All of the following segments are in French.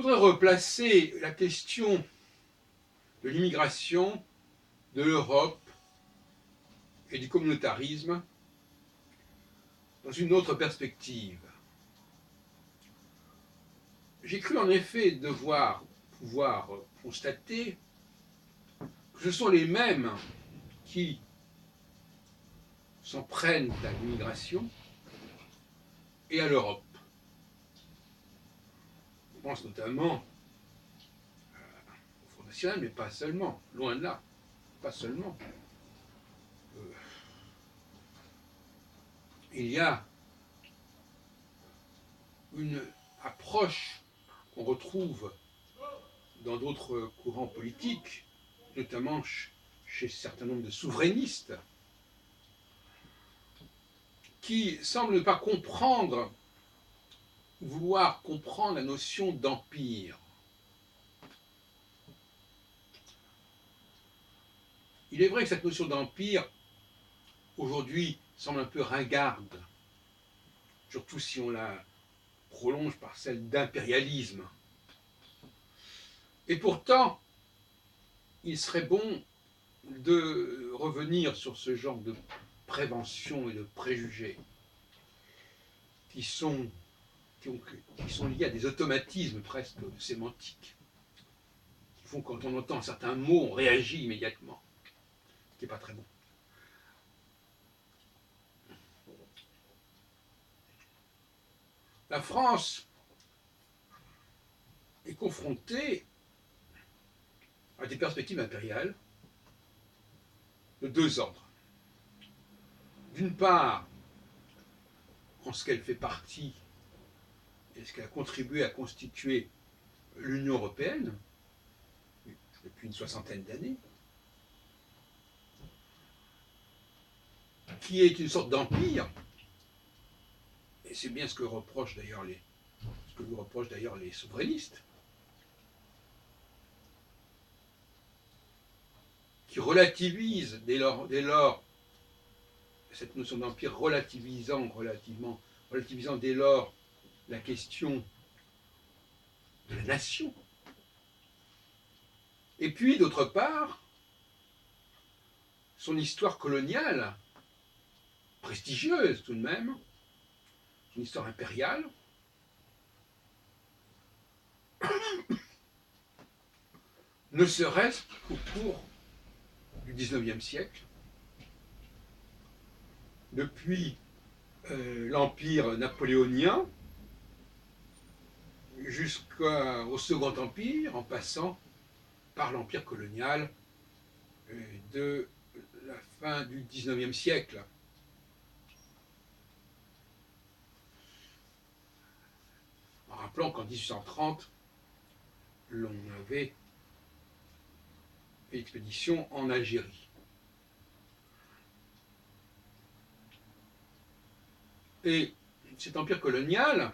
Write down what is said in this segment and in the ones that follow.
voudrais replacer la question de l'immigration, de l'Europe et du communautarisme dans une autre perspective. J'ai cru en effet pouvoir constater que ce sont les mêmes qui s'en prennent à l'immigration et à l'Europe. Je pense notamment au Front National, mais pas seulement, loin de là, pas seulement. Il y a une approche qu'on retrouve dans d'autres courants politiques, notamment chez un certain nombre de souverainistes, qui semblent ne pas comprendre, vouloir comprendre la notion d'empire. Il est vrai que cette notion d'empire, aujourd'hui, semble un peu ringarde, surtout si on la prolonge par celle d'impérialisme. Et pourtant, il serait bon de revenir sur ce genre de prévention et de préjugés qui sont liés à des automatismes presque sémantiques, qui font que quand on entend certains mots, on réagit immédiatement, ce qui n'est pas très bon. La France est confrontée à des perspectives impériales de deux ordres. D'une part, en ce qu'elle fait partie et ce qu'elle a contribué à constituer l'Union européenne depuis une soixantaine d'années, qui est une sorte d'empire, et c'est bien ce que lui reprochent d'ailleurs les souverainistes, qui relativisent dès lors cette notion d'empire, relativisant dès lors la question de la nation. Et puis, d'autre part, son histoire coloniale, prestigieuse tout de même, son histoire impériale, ne serait-ce qu'au cours du XIXe siècle, depuis l'Empire napoléonien jusqu'au Second Empire, en passant par l'Empire colonial de la fin du XIXe siècle. En rappelant qu'en 1830, l'on avait fait expédition en Algérie. Et cet empire colonial,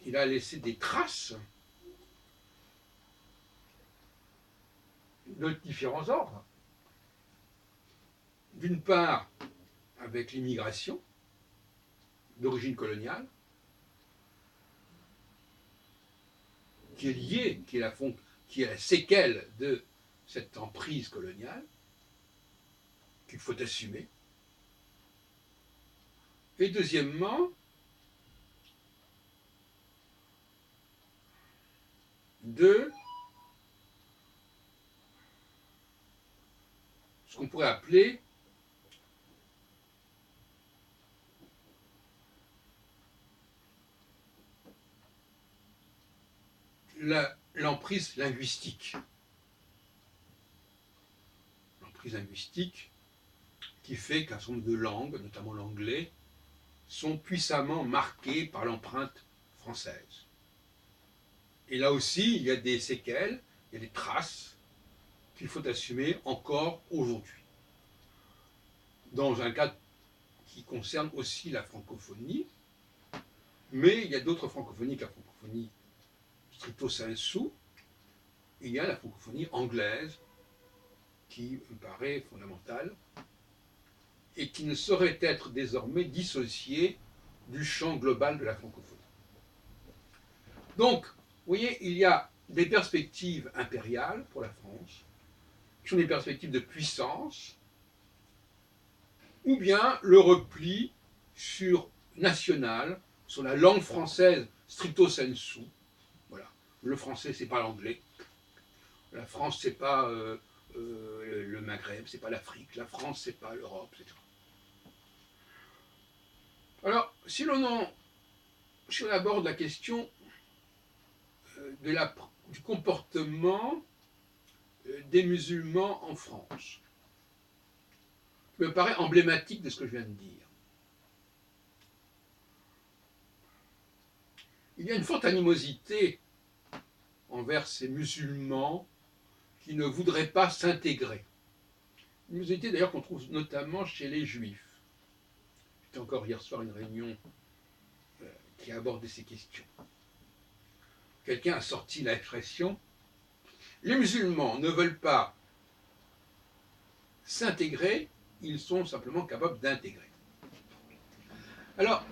il a laissé des traces de différents ordres. D'une part, avec l'immigration d'origine coloniale, qui est liée, qui est la séquelle de cette emprise coloniale, qu'il faut assumer. Et deuxièmement, de ce qu'on pourrait appeler l'emprise linguistique. L'emprise linguistique qui fait qu'un certain nombre de langues, notamment l'anglais, sont puissamment marquées par l'empreinte française. Et là aussi, il y a des séquelles, il y a des traces qu'il faut assumer encore aujourd'hui. Dans un cas qui concerne aussi la francophonie, mais il y a d'autres francophonies que la francophonie stricto sensu. Il y a la francophonie anglaise, qui me paraît fondamentale, et qui ne saurait être désormais dissociée du champ global de la francophonie. Donc, Vous voyez, il y a des perspectives impériales pour la France, qui sont des perspectives de puissance, ou bien le repli sur national, sur la langue française stricto sensu. Voilà. Le français, c'est pas l'anglais. La France, c'est pas le Maghreb, c'est pas l'Afrique. La France, c'est pas l'Europe, etc. Alors, si on aborde la question du comportement des musulmans en France, ça me paraît emblématique de ce que je viens de dire. Il y a une forte animosité envers ces musulmans qui ne voudraient pas s'intégrer. Une animosité d'ailleurs qu'on trouve notamment chez les juifs. C'était encore hier soir une réunion qui a abordé ces questions. Quelqu'un a sorti l'expression « Les musulmans ne veulent pas s'intégrer, ils sont simplement capables d'intégrer ». Alors,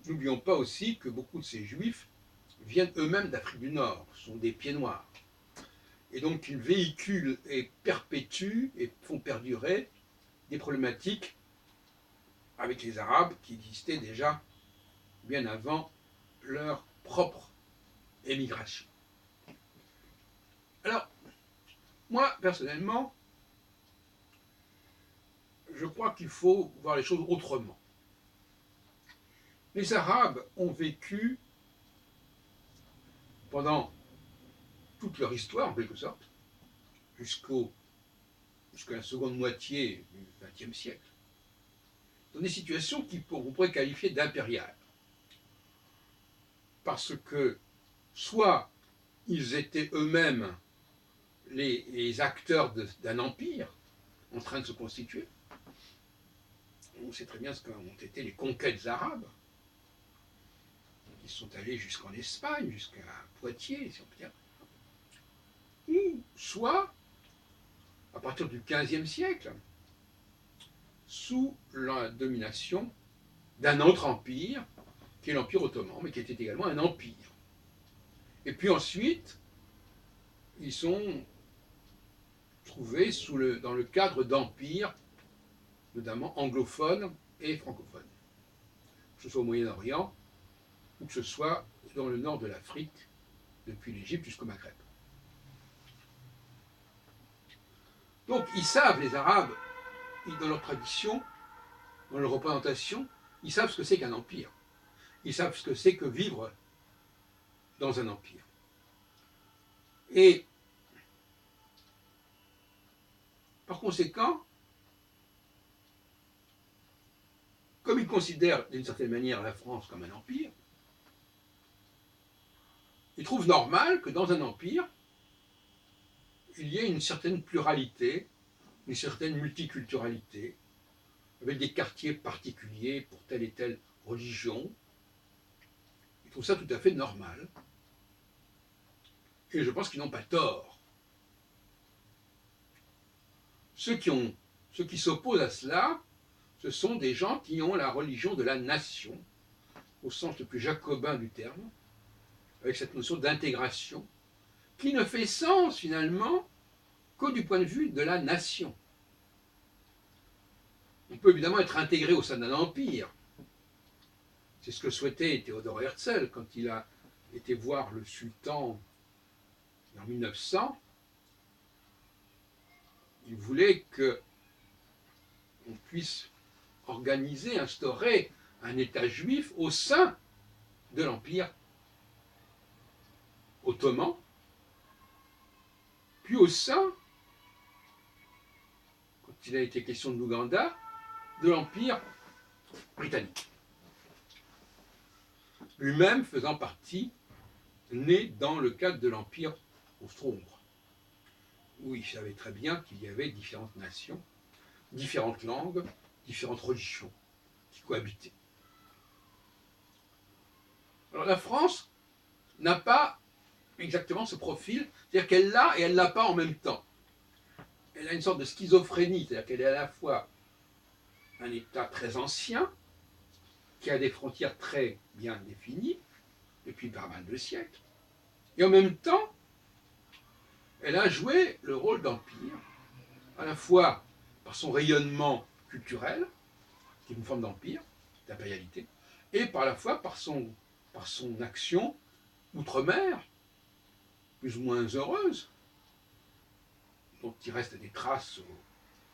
n'oublions pas aussi que beaucoup de ces juifs viennent eux-mêmes d'Afrique du Nord, sont des pieds noirs. Et donc ils véhiculent et perpétuent et font perdurer des problématiques avec les Arabes qui existaient déjà bien avant leur propre émigration. Alors, moi, personnellement, je crois qu'il faut voir les choses autrement. Les Arabes ont vécu pendant toute leur histoire, en quelque sorte, jusqu'à la seconde moitié du XXe siècle, dans des situations qu'on pourrait qualifier d'impériales. Parce que soit ils étaient eux-mêmes les acteurs d'un empire en train de se constituer, on sait très bien ce qu'ont été les conquêtes arabes, qui sont allées jusqu'en Espagne, jusqu'à Poitiers, si on peut dire, ou soit, à partir du XVe siècle, sous la domination d'un autre empire, qui est l'Empire ottoman, mais qui était également un empire. Et puis ensuite, ils sont trouvés dans le cadre d'empires, notamment anglophones et francophones, que ce soit au Moyen-Orient, ou que ce soit dans le nord de l'Afrique, depuis l'Égypte jusqu'au Maghreb. Donc ils savent, les Arabes, dans leur tradition, dans leur représentation, ils savent ce que c'est qu'un empire. Ils savent ce que c'est que vivre dans un empire. Et par conséquent, comme ils considèrent d'une certaine manière la France comme un empire, ils trouvent normal que dans un empire, il y ait une certaine pluralité, une certaine multiculturalité, avec des quartiers particuliers pour telle et telle religion. Ils trouvent ça tout à fait normal. Et je pense qu'ils n'ont pas tort. Ceux qui s'opposent à cela, ce sont des gens qui ont la religion de la nation, au sens le plus jacobin du terme, avec cette notion d'intégration, qui ne fait sens finalement que du point de vue de la nation. On peut évidemment être intégré au sein d'un empire. C'est ce que souhaitait Théodore Herzl quand il a été voir le sultan en 1900. Il voulait qu'on puisse organiser, instaurer un État juif au sein de l'Empire ottoman, puis au sein, quand il a été question de l'Ouganda, de l'Empire britannique. Lui-même faisant partie, né dans le cadre de l'Empire austro-hongrois, où il savait très bien qu'il y avait différentes nations, différentes langues, différentes religions qui cohabitaient. Alors la France n'a pas exactement ce profil, c'est-à-dire qu'elle l'a et elle ne l'a pas en même temps. Elle a une sorte de schizophrénie, c'est-à-dire qu'elle est à la fois un État très ancien, qui a des frontières très bien définies, depuis pas mal de siècles. Et en même temps, elle a joué le rôle d'empire, à la fois par son rayonnement culturel, qui est une forme d'empire, d'impérialité, et par la fois par son action outre-mer, plus ou moins heureuse, dont il reste des traces,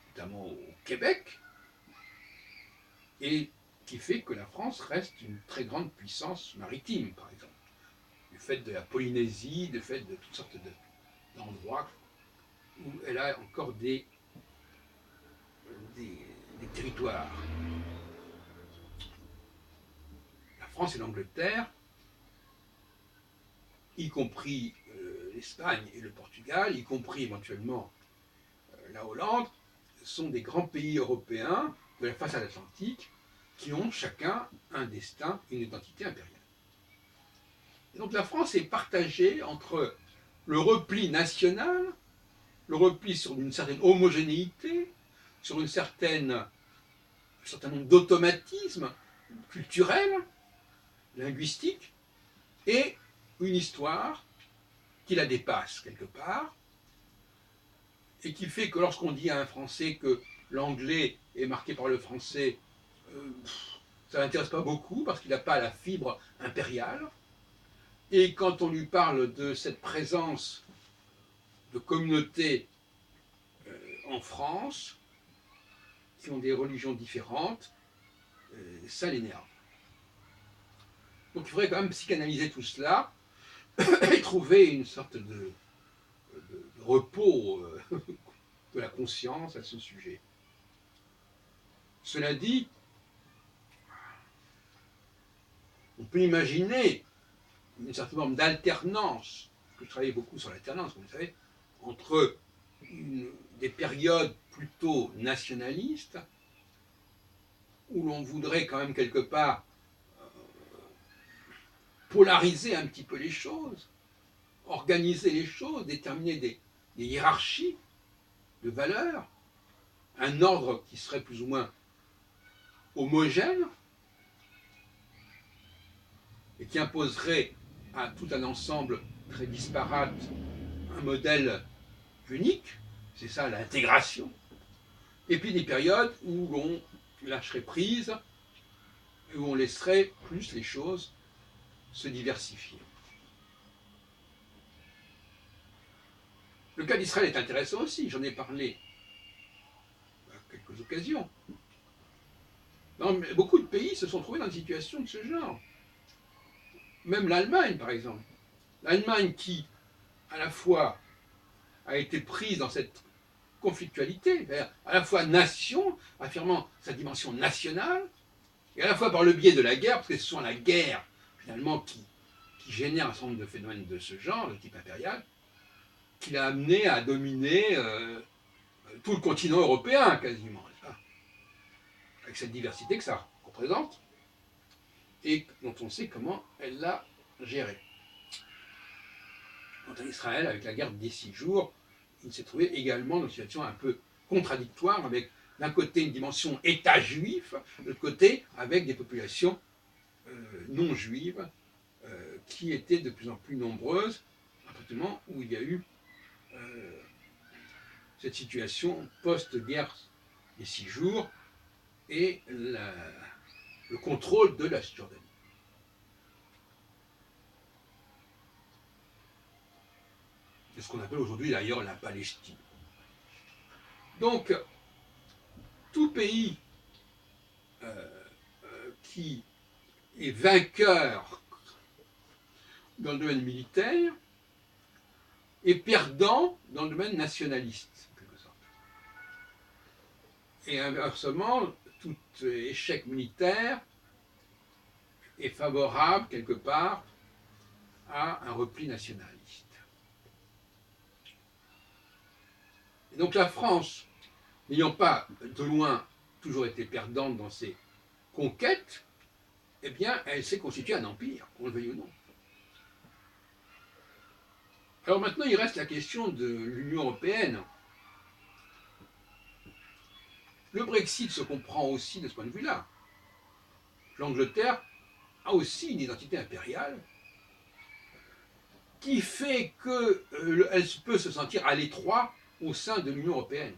notamment au Québec, et qui fait que la France reste une très grande puissance maritime, par exemple, du fait de la Polynésie, du fait de toutes sortes d'endroits où elle a encore des territoires. La France et l'Angleterre, y compris l'Espagne et le Portugal, y compris éventuellement la Hollande, sont des grands pays européens de la façade atlantique qui ont chacun un destin, une identité impériale. Et donc la France est partagée entre le repli national, le repli sur une certaine homogénéité, sur un certain nombre d'automatismes culturels, linguistiques, et une histoire qui la dépasse quelque part, et qui fait que lorsqu'on dit à un Français que l'anglais est marqué par le français, ça ne l'intéresse pas beaucoup parce qu'il n'a pas la fibre impériale. Et quand on lui parle de cette présence de communautés en France, qui ont des religions différentes, ça l'énerve. Donc il faudrait quand même psychanalyser tout cela et trouver une sorte de repos de la conscience à ce sujet. Cela dit, on peut imaginer une certaine forme d'alternance, parce que je travaillais beaucoup sur l'alternance, comme vous savez, entre des périodes plutôt nationalistes, où l'on voudrait quand même quelque part polariser un petit peu les choses, organiser les choses, déterminer des hiérarchies de valeurs, un ordre qui serait plus ou moins homogène, et qui imposerait à tout un ensemble très disparate un modèle unique, c'est ça l'intégration, et puis des périodes où l'on lâcherait prise, où on laisserait plus les choses se diversifier. Le cas d'Israël est intéressant aussi, j'en ai parlé à quelques occasions. Beaucoup de pays se sont trouvés dans une situation de ce genre. Même l'Allemagne, par exemple. L'Allemagne qui, à la fois, a été prise dans cette conflictualité, à la fois nation, affirmant sa dimension nationale, et à la fois par le biais de la guerre, parce que ce sont la guerre, finalement, qui génère un certain nombre de phénomènes de ce genre, de type impérial, qui l'a amené à dominer tout le continent européen, quasiment, avec cette diversité que ça représente, et dont on sait comment elle l'a gérée. Quant à Israël, avec la guerre des 6 jours, il s'est trouvé également dans une situation un peu contradictoire, avec d'un côté une dimension État juif, de l'autre côté avec des populations non juives qui étaient de plus en plus nombreuses, à partir du moment où il y a eu cette situation post-guerre des 6 jours et le contrôle de la Cisjordanie. C'est ce qu'on appelle aujourd'hui d'ailleurs la Palestine. Donc, tout pays qui est vainqueur dans le domaine militaire est perdant dans le domaine nationaliste, en quelque sorte. Et inversement, tout échec militaire est favorable, quelque part, à un repli nationaliste. Et donc la France, n'ayant pas de loin toujours été perdante dans ses conquêtes, eh bien, elle s'est constituée un empire, qu'on le veuille ou non. Alors maintenant, il reste la question de l'Union européenne. Le Brexit se comprend aussi de ce point de vue-là. L'Angleterre a aussi une identité impériale qui fait qu'elle peut se sentir à l'étroit au sein de l'Union européenne.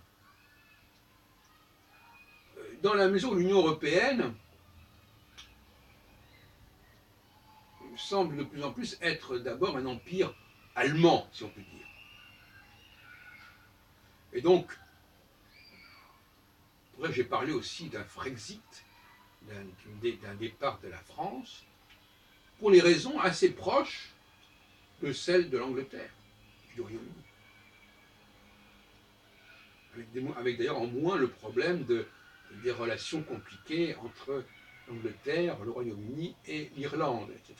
Dans la mesure où l'Union européenne semble de plus en plus être d'abord un empire allemand, si on peut dire. Et donc, j'ai parlé aussi d'un Frexit, d'un départ de la France, pour les raisons assez proches de celles de l'Angleterre, du Royaume-Uni. Avec d'ailleurs en moins le problème des relations compliquées entre l'Angleterre, le Royaume-Uni et l'Irlande, etc.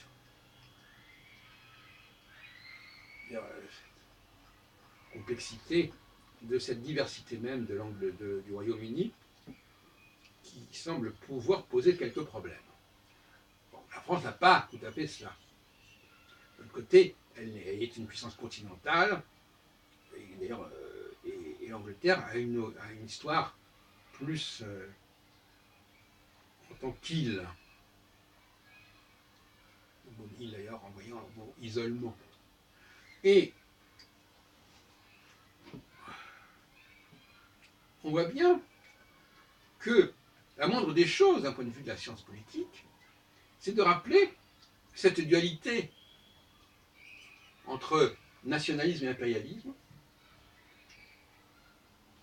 Cette complexité de cette diversité même du Royaume-Uni qui semble pouvoir poser quelques problèmes. Bon, la France n'a pas tout à fait cela. De l'autre côté, elle est une puissance continentale, et d'ailleurs, et l'Angleterre a une histoire plus en tant qu'île. Le mot île d'ailleurs envoyant le mot isolement. Et on voit bien que la moindre des choses, d'un point de vue de la science politique, c'est de rappeler cette dualité entre nationalisme et impérialisme,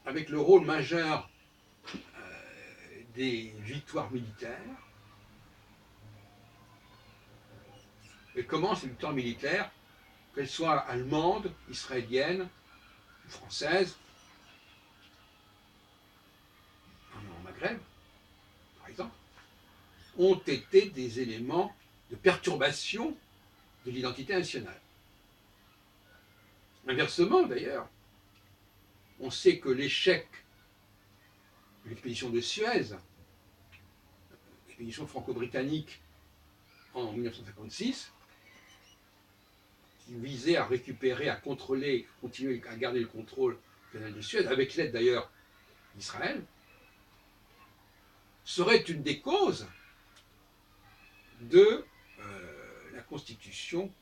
avec le rôle majeur des victoires militaires, et comment ces victoires militaires, qu'elles soient allemandes, israéliennes, françaises, en Maghreb, par exemple, ont été des éléments de perturbation de l'identité nationale. Inversement, d'ailleurs, on sait que l'échec de l'expédition de Suez, l'expédition franco-britannique en 1956, qui visait à récupérer, à contrôler, continuer à garder le contrôle du canal de Suez, avec l'aide d'ailleurs d'Israël, serait une des causes de la constitution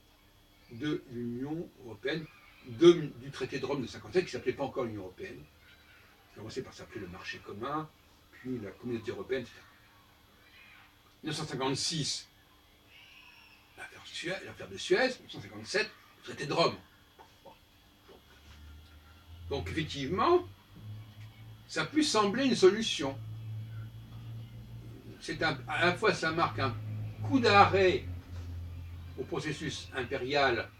de l'Union européenne, du traité de Rome de 1957, qui ne s'appelait pas encore l'Union européenne, qui commençait par s'appeler le marché commun, puis la communauté européenne, etc. 1956, l'affaire de Suez, 1957, le traité de Rome. Donc effectivement, ça a pu sembler une solution. À la fois, ça marque un coup d'arrêt au processus impérial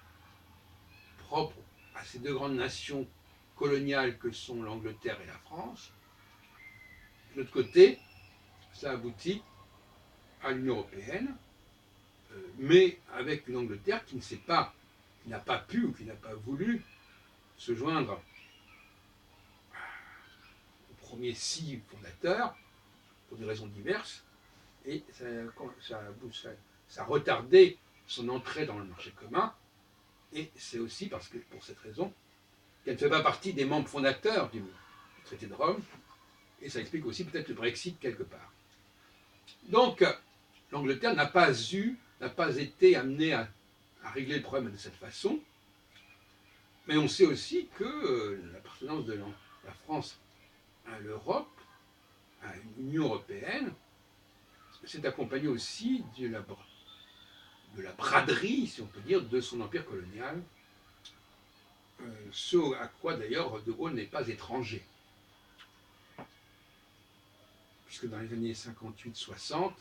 propre à ces deux grandes nations coloniales que sont l'Angleterre et la France. De l'autre côté, ça aboutit à l'Union européenne, mais avec une Angleterre qui n'a pas pu ou qui n'a pas voulu se joindre aux premiers 6 fondateurs pour des raisons diverses, et ça a retardé son entrée dans le marché commun, et c'est aussi pour cette raison qu'elle ne fait pas partie des membres fondateurs du traité de Rome, et ça explique aussi peut-être le Brexit quelque part. Donc, l'Angleterre n'a pas été amenée à régler le problème de cette façon, mais on sait aussi que l'appartenance de la France à l'Europe, à l'Union européenne, s'est accompagnée aussi de la braderie, si on peut dire, de son empire colonial, ce à quoi d'ailleurs De Gaulle n'est pas étranger. Puisque dans les années 58-60,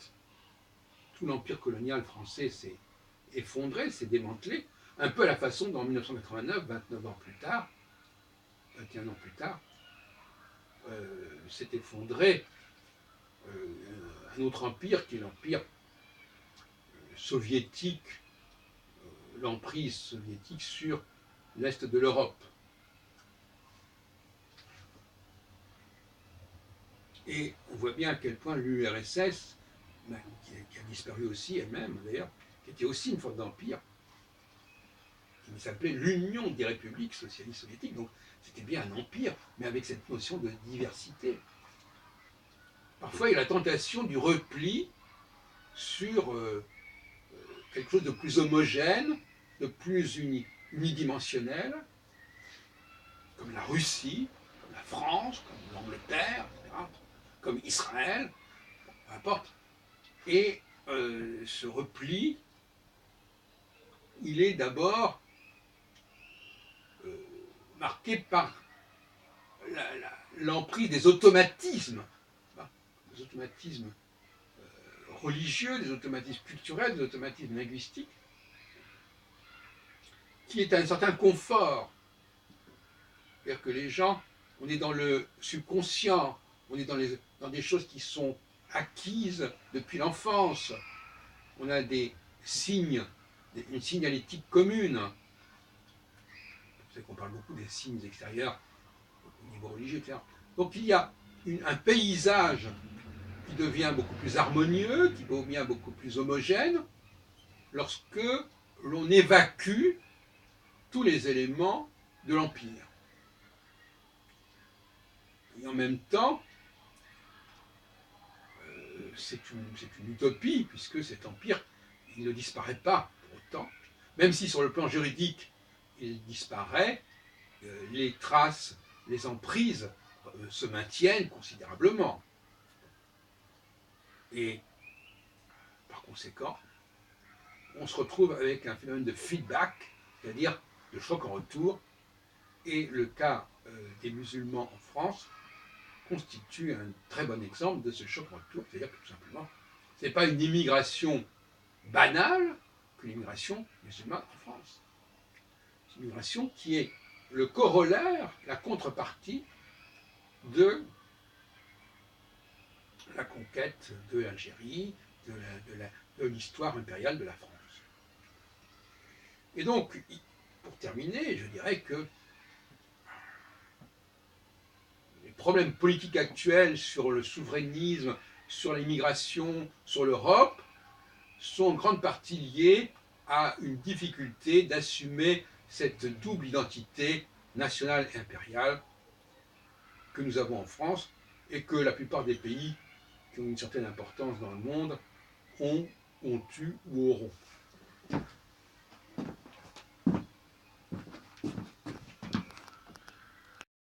tout l'empire colonial français s'est effondré, s'est démantelé, un peu à la façon dont en 1989, 29 ans plus tard, 21 ans plus tard, s'est effondré un autre empire qui est l'empire soviétique, l'emprise soviétique sur l'Est de l'Europe. Et on voit bien à quel point l'URSS, qui a disparu aussi elle-même d'ailleurs, qui était aussi une forme d'empire, qui s'appelait l'Union des républiques socialistes soviétiques, donc c'était bien un empire, mais avec cette notion de diversité. Parfois, il y a la tentation du repli sur quelque chose de plus homogène, de plus unidimensionnelles, comme la Russie, comme la France, comme l'Angleterre, etc., comme Israël, peu importe. Et ce repli, il est d'abord marqué par l'emprise des automatismes religieux, des automatismes culturels, des automatismes linguistiques, qui est un certain confort. C'est-à-dire que les gens, on est dans le subconscient, on est dans des choses qui sont acquises depuis l'enfance. On a des signes, une signalétique commune. Vous savez qu'on parle beaucoup des signes extérieurs au niveau religieux, etc. Donc il y a un paysage qui devient beaucoup plus harmonieux, qui devient beaucoup plus homogène, lorsque l'on évacue tous les éléments de l'Empire. Et en même temps, c'est une utopie, puisque cet empire, il ne disparaît pas pour autant. Même si sur le plan juridique, il disparaît, les traces, les emprises se maintiennent considérablement. Et par conséquent, on se retrouve avec un phénomène de feedback, c'est-à-dire de choc en retour, et le cas des musulmans en France constitue un très bon exemple de ce choc en retour, c'est-à-dire que tout simplement, ce n'est pas une immigration banale que l'immigration musulmane en France. C'est une immigration qui est le corollaire, la contrepartie de la conquête de l'Algérie, de l'histoire impériale de la France. Et donc, pour terminer, je dirais que les problèmes politiques actuels sur le souverainisme, sur l'immigration, sur l'Europe, sont en grande partie liés à une difficulté d'assumer cette double identité nationale et impériale que nous avons en France et que la plupart des pays qui ont une certaine importance dans le monde ont eu ou auront.